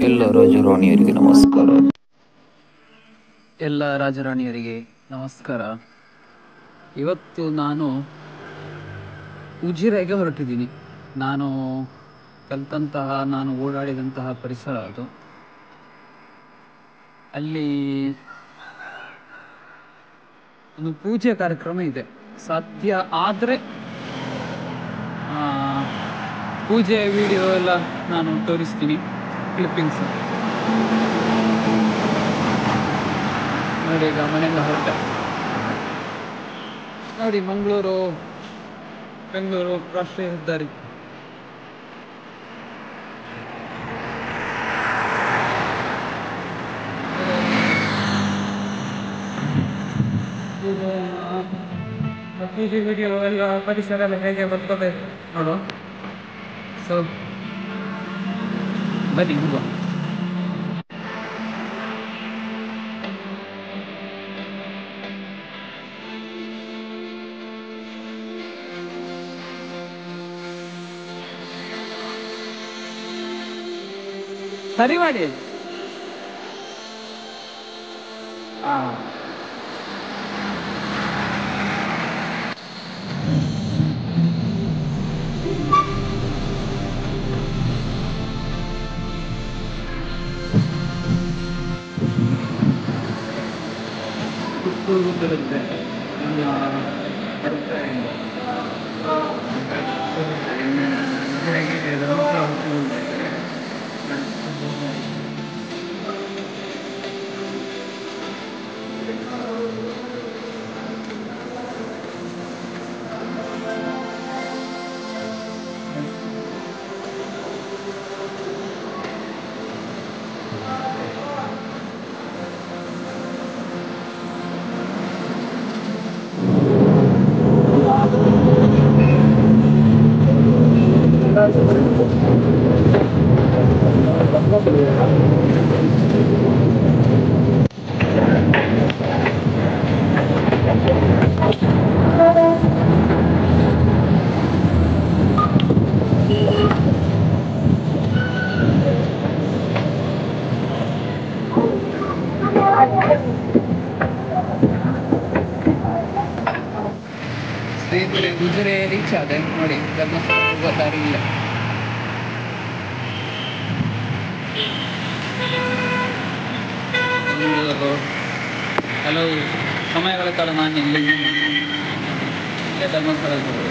ಎಲ್ಲ ರಾಜರಾಣಿಯರಿಗೆ ನಮಸ್ಕಾರ. ಎಲ್ಲ ರಾಜರಾಣಿಯರಿಗೆ ನಮಸ್ಕಾರ. ಇವತ್ತು ನಾನು ಉಜಿರೆಗೆ ಹೊರಟಿದ್ದೀನಿ. ನಾನು ಕಲಿತಂತಹ, ನಾನು ಓಡಾಡಿದಂತಹ ಪರಿಸರ ಅದು. ಅಲ್ಲಿ ಒಂದು ಪೂಜೆ ಕಾರ್ಯಕ್ರಮ ಇದೆ. ಸಾಧ್ಯ ಆದರೆ ಪೂಜೆ ವಿಡಿಯೋ ಎಲ್ಲ ನಾನು ತೋರಿಸ್ತೀನಿ, ಕ್ಲಿಪ್ಪಿಂಗ್ಸ್. ನೋಡಿ, ಈಗ ಮನೆಯಿಂದ ಹೊರಟೆ. ನೋಡಿ, ಬೆಂಗಳೂರು ರಾಷ್ಟ್ರೀಯ ಹೆದ್ದಾರಿ. ಪೂಜೆ ವಿಡಿಯೋ ಎಲ್ಲ ಪರಿಸರ ಎಲ್ಲ ಹೇಗೆ ಬರ್ತದೆ ನೋಡು. ಸೊ ಬನ್ನಿ ಹೋಗುವ. ಸರಿ ಮಾಡಿ. ಬರುತ್ತೆ ಸ್ನೇಹಿತರೆ, ಉಜಿರೆ ರೀಚ್ ಆದೆ. ನೋಡಿ, ಧರ್ಮಸ್ಥಳ ಹೋಗುವ ದಾರಿ ಇಲ್ಲ. ಕೆಲವು ಸಮಯಗಳ ಕಾಲ ನಾನು ಇಲ್ಲೇ ಧರ್ಮಸ್ಥಳಕ್ಕೆ ಹೋಗೋದು.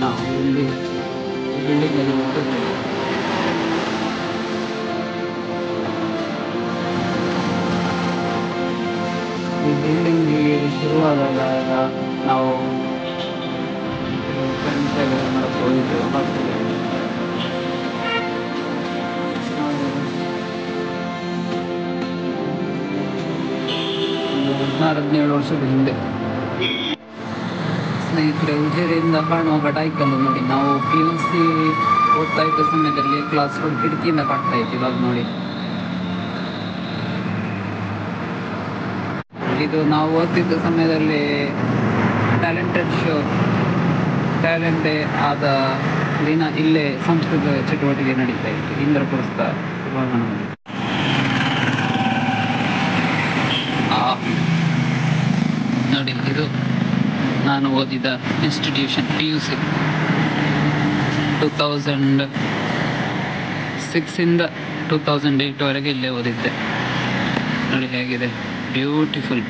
ನಾವು ಇಲ್ಲಿ ಬಿಲ್ಡಿಂಗಲ್ಲಿ ಹೋಗ್ತೇವೆ. ಈ ಬಿಲ್ಡಿಂಗ್ ಶುರುವಾದಾಗ ನಾವು ಮಾಡಕ್ಕೆ ಹೋಗಿದ್ದೇವೆ. ಒಂದು 16-17 ವರ್ಷದ ಹಿಂದೆ. ಸ್ನೇಹಿತರೆ, ಉಜಿರೆಯಿಂದ ಕಾಣುವ ಗಟಾಯ್ಕಲ್ಲು ನೋಡಿ. ನಾವು PUC ಓದ್ತಾ ಇದ್ದ ಸಮಯದಲ್ಲಿ ಕ್ಲಾಸ್ ರೂಮ್ ಕಿಟಕಿಯಿಂದ ಕಾಣ್ತಾ ಇತ್ತು. ಇವಾಗ ನೋಡಿ, ಇದು ನಾವು ಓದ್ತಿದ್ದ ಸಮಯದಲ್ಲಿ ಟ್ಯಾಲೆಂಟೇ ಆದ ದಿನ ಇಲ್ಲೇ ಸಂಸ್ಕೃತ ಚಟುವಟಿಕೆ ನಡೀತಾ ಇತ್ತು. ಇಂದ್ರಪ್ರಸ್ಥ ಸಭಾಂಗಣದಲ್ಲಿ. ನೋಡಿ, ಇದು ನಾನು ಓದಿದ ಇನ್ಸ್ಟಿಟ್ಯೂಷನ್ PUC. 2006 2008 ಇಲ್ಲೇ ಓದಿದ್ದೆ. ನೋಡಿ ಹೇಗಿದೆ, ಬ್ಯೂಟಿಫುಲ್.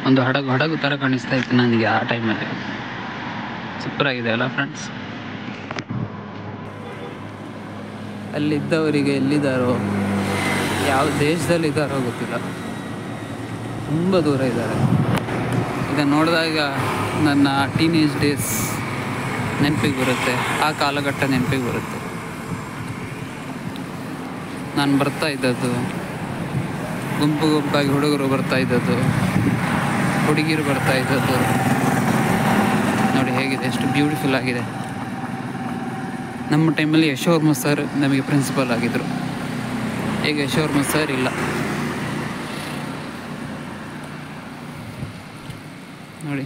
ಒಂದು ಹಡಗು ಥರ ಕಾಣಿಸ್ತಾ ಇತ್ತು ನನಗೆ ಆ ಟೈಮಲ್ಲಿ. ಸೂಪರ್ ಆಗಿದೆ ಅಲ್ಲ ಫ್ರೆಂಡ್ಸ್? ಅಲ್ಲಿದ್ದವರಿಗೆ ಎಲ್ಲಿದ್ದಾರೋ, ಯಾವ ದೇಶದಲ್ಲಿದ್ದಾರೋ ಗೊತ್ತಿಲ್ಲ, ತುಂಬ ದೂರ ಇದ್ದಾರೆ. ಇದನ್ನು ನೋಡಿದಾಗ ನನ್ನ ಟೀನೇಜ್ ಡೇಸ್ ನೆನಪಿಗೆ ಬರುತ್ತೆ, ಆ ಕಾಲಘಟ್ಟ ನೆನಪಿಗೆ ಬರುತ್ತೆ. ನಾನು ಬರ್ತಾ ಇದ್ದದ್ದು, ಗುಂಪು ಗುಂಪಾಗಿ ಹುಡುಗರು ಬರ್ತಾ ಇದ್ದದ್ದು, ಹುಡುಗಿರು ಬರ್ತಾ ಇದ್ದದ್ದು ನೋಡಿ ಹೇಗಿದೆ, ಎಷ್ಟು ಬ್ಯೂಟಿಫುಲ್ ಆಗಿದೆ. ನಮ್ಮ ಟೈಮಲ್ಲಿ ಯಶೋವರ್ಮ ಸರ್ ನಮಗೆ ಪ್ರಿನ್ಸಿಪಲ್ ಆಗಿದ್ದರು. ಈಗ ಯಶೋವರ್ಮ ಸರ್ ಇಲ್ಲ. ನೋಡಿ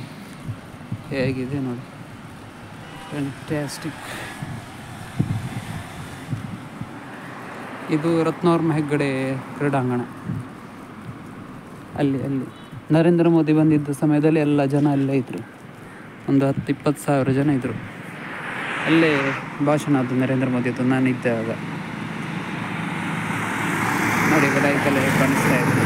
ಹೇಗಿದೆ ನೋಡಿ, ಫ್ಯಾಂಟಾಸ್ಟಿಕ್. ಇದು ರತ್ನವರ್ಮ ಹೆಗ್ಗಡೆ ಕ್ರೀಡಾಂಗಣ. ಅಲ್ಲಿ ನರೇಂದ್ರ ಮೋದಿ ಬಂದಿದ್ದ ಸಮಯದಲ್ಲಿ ಎಲ್ಲ ಜನ ಅಲ್ಲೇ ಇದ್ದರು. ಒಂದು 10-20 ಸಾವಿರ ಜನ ಇದ್ದರು. ಅಲ್ಲೇ ಭಾಷಣ ಅದು ನರೇಂದ್ರ ಮೋದಿದು. ನಾನು ಇದ್ದಾಗ ನೋಡಿ ಲೈಟೆಲ್ಲ ಕಾಣಿಸ್ತಾ ಇದೆ.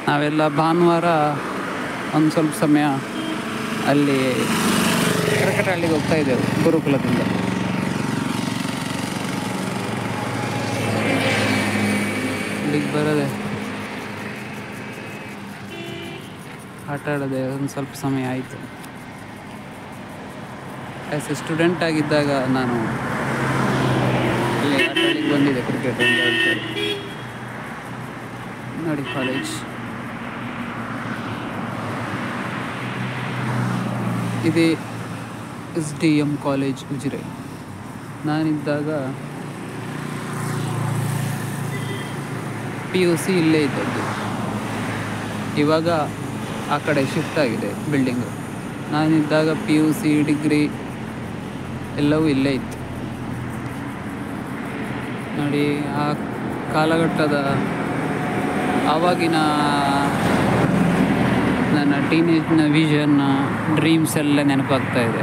ನಾವೆಲ್ಲ ಭಾನುವಾರ ಒಂದು ಸ್ವಲ್ಪ ಸಮಯ ಅಲ್ಲಿ ಕ್ರಿಕೆಟಹಳ್ಳಿಗೆ ಹೋಗ್ತಾ ಇದ್ದೆವು ಗುರುಕುಲದಿಂದ. ಇಲ್ಲಿಗೆ ಬರೋದೆ ಆಟ ಆಡೋದೆ ಒಂದು ಸ್ವಲ್ಪ ಸಮಯ ಆಯಿತು. ಆ್ಯಸ್ ಎ ಸ್ಟೂಡೆಂಟ್ ಆಗಿದ್ದಾಗ ನಾನು ಅಲ್ಲಿ ಆಟ ಆಡಲಿಕ್ಕೆ ಬಂದಿದ್ದೆ ಕ್ರಿಕೆಟ್ ಅಂತ. ನೋಡಿ ಕಾಲೇಜ್ ಇದೆ, SDM ಕಾಲೇಜ್ ಉಜಿರೆ. ನಾನಿದ್ದಾಗ PUC ಇಲ್ಲೇ ಇದ್ದದ್ದು. ಇವಾಗ ಆ ಕಡೆ ಶಿಫ್ಟ್ ಆಗಿದೆ ಬಿಲ್ಡಿಂಗು. ನಾನಿದ್ದಾಗ PUC ಡಿಗ್ರಿ ಎಲ್ಲವೂ ಇಲ್ಲೇ ಇತ್ತು. ನೋಡಿ ಆ ಕಾಲಘಟ್ಟದ ಆವಾಗಿನ ನನ್ನ ಟೀನೇಜ್ನ ವಿಷನ್, ಡ್ರೀಮ್ಸ್ ಎಲ್ಲ ನೆನಪಾಗ್ತಾ ಇದೆ.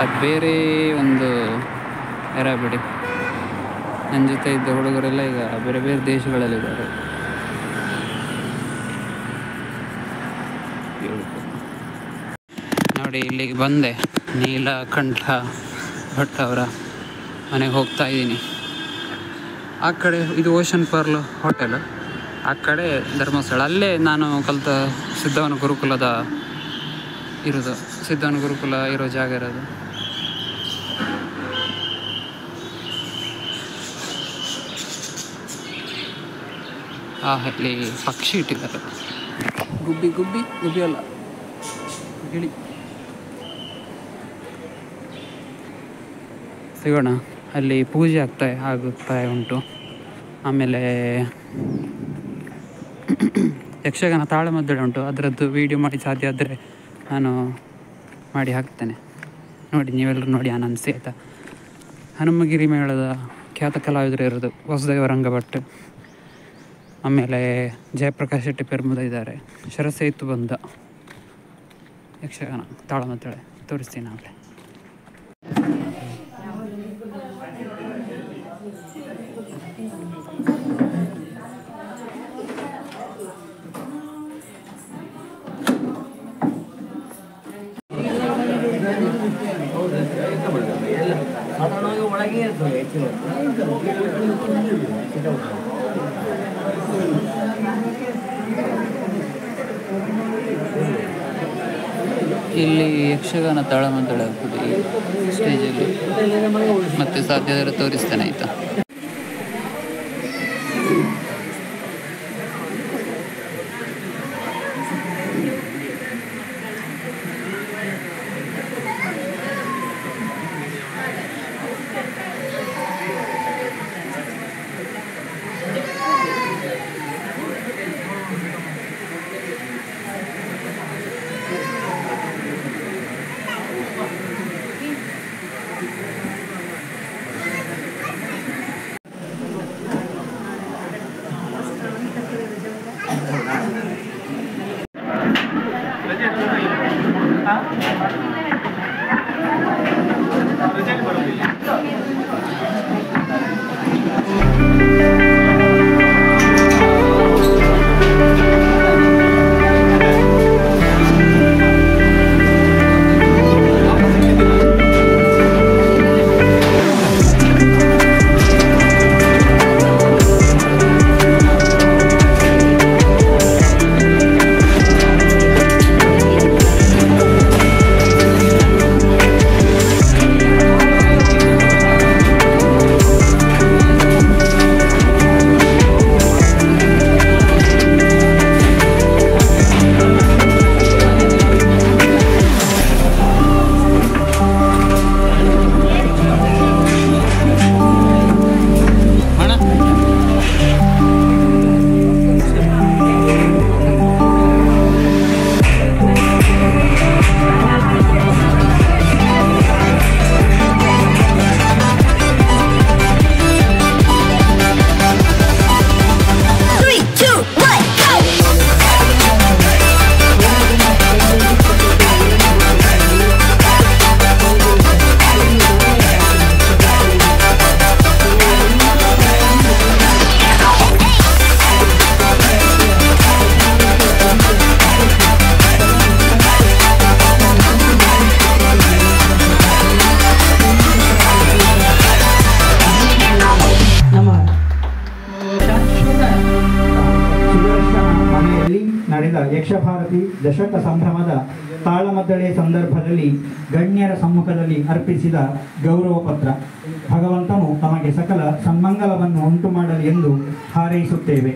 ಅದು ಬೇರೆ ಒಂದು ಎರ ಬಿಡಿ. ನನ್ನ ಜೊತೆ ಇದ್ದ ಹುಡುಗರೆಲ್ಲ ಈಗ ಬೇರೆ ಬೇರೆ ದೇಶಗಳಲ್ಲಿದ್ದಾರೆ. ನೋಡಿ ಇಲ್ಲಿಗೆ ಬಂದೆ, ನೀಲಕಂಠ ಭಟ್ ಅವರ ಮನೆಗೆ ಹೋಗ್ತಾ ಇದ್ದೀನಿ. ಆ ಕಡೆ ಇದು ಓಷನ್ ಪರ್ಲ್ ಹೋಟೆಲ್, ಆ ಕಡೆ ಧರ್ಮಸ್ಥಳ. ಅಲ್ಲೇ ನಾನು ಕಲಿತ ಸಿದ್ಧವನ ಗುರುಕುಲದ ಇರೋದು, ಸಿದ್ಧವನ ಗುರುಕುಲ ಇರೋ ಜಾಗ ಇರೋದು. ಅಲ್ಲಿ ಪಕ್ಷಿ ಇಟ್ಟಿದ್ದಾರೆ. ಗುಬ್ಬಿ ಅಲ್ಲ, ಗಿಳಿ. ಸಿಗೋಣ. ಅಲ್ಲಿ ಪೂಜೆ ಆಗುತ್ತಾ ಉಂಟು. ಆಮೇಲೆ ಯಕ್ಷಗಾನ ತಾಳಮದ್ದಳೆ ಉಂಟು. ಅದರದ್ದು ವೀಡಿಯೋ ಮಾಡಿ ಸಾಧ್ಯ ಆದರೆ ನಾನು ಮಾಡಿ ಹಾಕ್ತೇನೆ. ನೋಡಿ ನೀವೆಲ್ಲರೂ ನೋಡಿ ಆನಂದಿಸಿ ಆಯಿತಾ. ಹನುಮಗಿರಿ ಮೇಳದ ಖ್ಯಾತ ಕಲಾವಿದರು ಇರೋದು ವಸುದೇವ ರಂಗಭಟ್, ಆಮೇಲೆ ಜಯಪ್ರಕಾಶ್ ಶೆಟ್ಟಿ ಪೆರ್ಮುದ ಇದ್ದಾರೆ. ಶರಸೇತು ಬಂದ ಯಕ್ಷಗಾನ ತಾಳಮದ್ದಳೆ ತೋರಿಸ್ತೀನಿ ನಾವೇ. ಇಲ್ಲಿ ಯಕ್ಷಗಾನ ತಾಳಮದ್ದಳೆ ಆಗ್ತದೆ ಈ ಸ್ಟೇಜಲ್ಲಿ. ಮತ್ತೆ ಸಾಧ್ಯ ಆದರೆ ತೋರಿಸ್ತೇನೆ ಆಯಿತಾ. ನಡೆದ ಯಕ್ಷಭಾರತಿ ದಶಕ ಸಂಭ್ರಮದ ತಾಳಮದ್ದಳೆ ಸಂದರ್ಭದಲ್ಲಿ ಗಣ್ಯರ ಸಮ್ಮುಖದಲ್ಲಿ ಅರ್ಪಿಸಿದ ಗೌರವ ಪತ್ರ. ಭಗವಂತನು ತಮಗೆ ಸಕಲ ಸನ್ಮಂಗಲವನ್ನು ಉಂಟು ಮಾಡಲಿ ಎಂದು ಹಾರೈಸುತ್ತೇವೆ.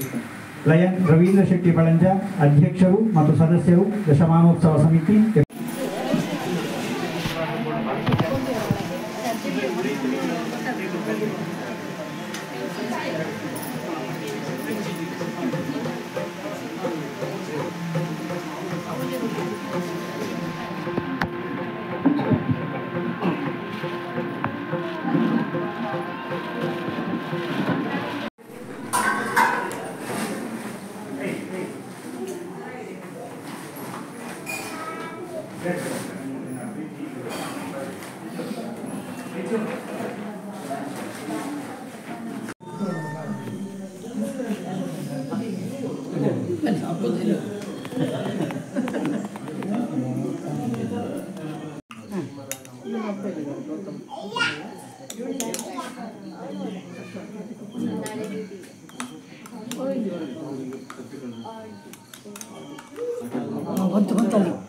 ಲಯನ್ ರವೀಂದ್ರ ಶೆಟ್ಟಿ ಬಳಂಜ, ಅಧ್ಯಕ್ಷರು ಮತ್ತು ಸದಸ್ಯರು, ದಶಮಾನೋತ್ಸವ ಸಮಿತಿ. ಬಂತು